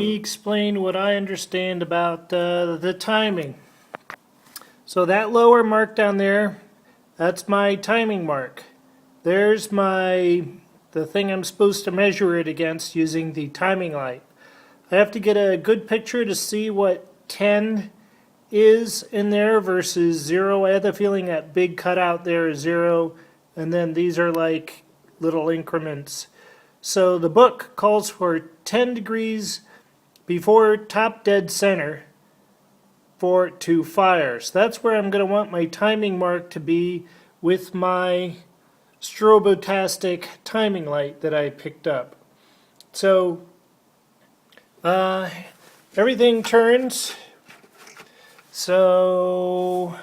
me explain what I understand about the timing. So that lower mark down there, that's my timing mark. There's the thing I'm supposed to measure it against using the timing light. I have to get a good picture to see what 10 is in there versus 0. I had the feeling that big cutout there is 0, and then these are like little increments. So the book calls for 10 degrees before top dead center for it to fire. So that's where I'm going to want my timing mark to be with my Strobotastic timing light that I picked up. So everything turns. So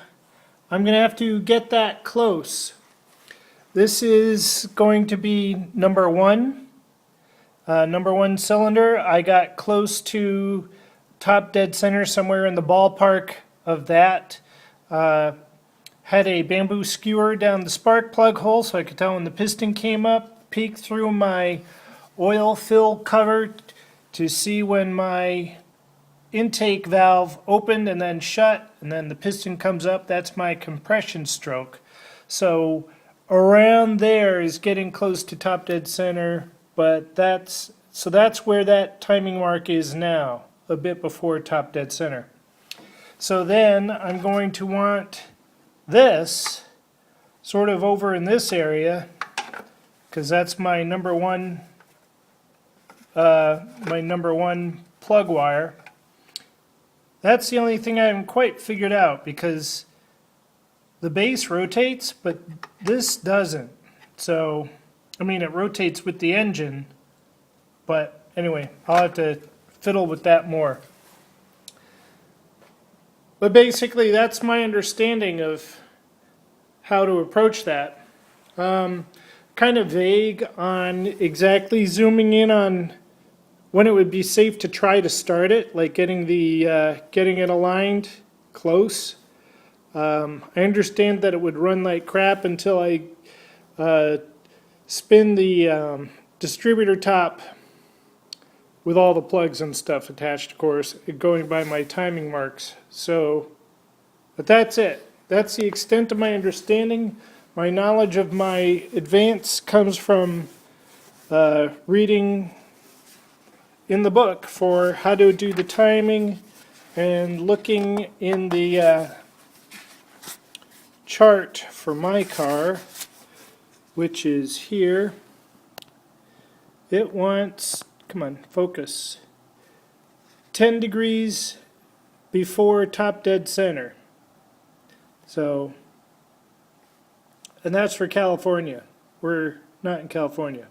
I'm going to have to get that close. This is going to be number 1. Number 1 cylinder. I got close to top dead center, somewhere in the ballpark of that. Had a bamboo skewer down the spark plug hole so I could tell when the piston came up. Peeked through my oil fill cover to see when my intake valve opened and then shut, and then the piston comes up. That's my compression stroke. So around there is getting close to top dead center, but that's where that timing mark is now, a bit before top dead center. So then I'm going to want this sort of over in this area, because that's my number one plug wire. That's the only thing I haven't quite figured out, because the base rotates, but this doesn't. So, I mean, it rotates with the engine, but anyway, I'll have to fiddle with that more. But basically, that's my understanding of how to approach that. Kind of vague on exactly zooming in on when it would be safe to try to start it, like getting it aligned close. I understand that it would run like crap until I spin the distributor top with all the plugs and stuff attached, of course, going by my timing marks. So, but that's it. That's the extent of my understanding. My knowledge of my advance comes from reading in the book for how to do the timing and looking in the chart for my car, which is here. It wants, come on, focus, 10 degrees before top dead center. So, and that's for California. We're not in California.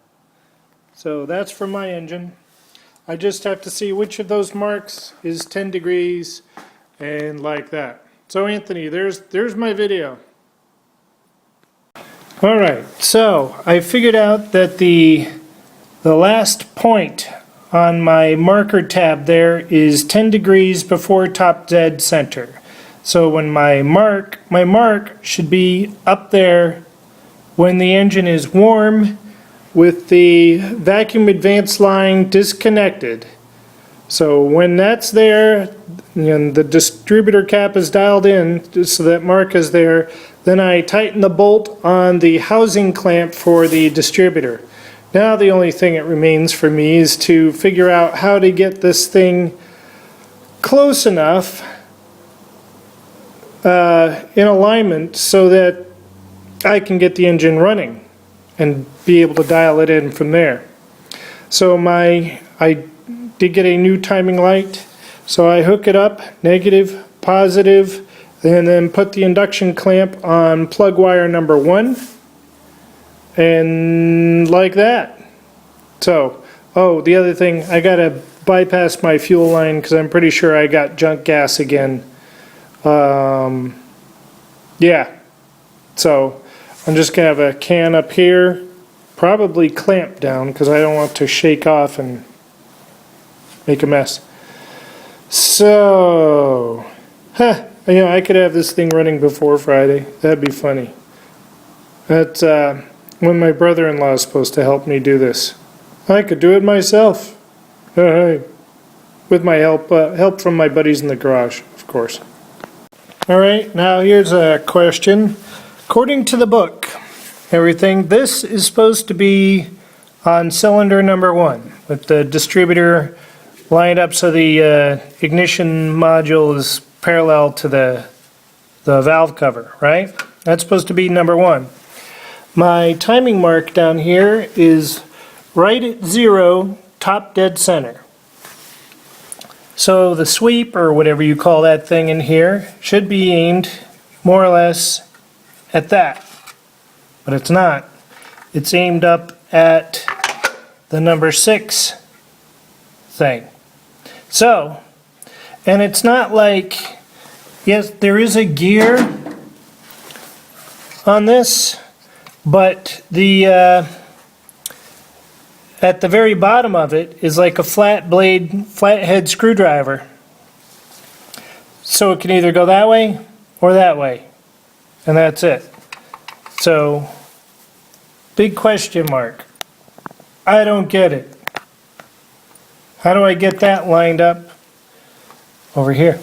So that's for my engine. I just have to see which of those marks is 10 degrees and like that. So Anthony, there's my video. Alright, so I figured out that the last point on my marker tab there is 10 degrees before top dead center. So when my mark should be up there when the engine is warm with the vacuum advance line disconnected. So when that's there and the distributor cap is dialed in so that mark is there, then I tighten the bolt on the housing clamp for the distributor. Now the only thing that remains for me is to figure out how to get this thing close enough in alignment so that I can get the engine running and be able to dial it in from there. So I did get a new timing light, so I hook it up, negative, positive, and then put the induction clamp on plug wire number 1, and like that. So, oh, the other thing, I gotta bypass my fuel line because I'm pretty sure I got junk gas again. Yeah, so I'm just gonna have a can up here, probably clamped down because I don't want to shake off and make a mess. So, I could have this thing running before Friday. That'd be funny. That's when my brother-in-law is supposed to help me do this. I could do it myself. Hey. with my help from my buddies in the garage, of course. All right, now here's a question. According to the book, this is supposed to be on cylinder number 1 with the distributor lined up so the ignition module is parallel to the valve cover, right? That's supposed to be number 1. My timing mark down here is right at 0, top dead center. So the sweep, or whatever you call that thing in here, should be aimed more or less at that. But it's not. It's aimed up at the number 6 thing. So, and it's not like, yes, there is a gear on this, but at the very bottom of it is like a flathead screwdriver. So it can either go that way or that way. And that's it. So, big question mark. I don't get it. How do I get that lined up over here?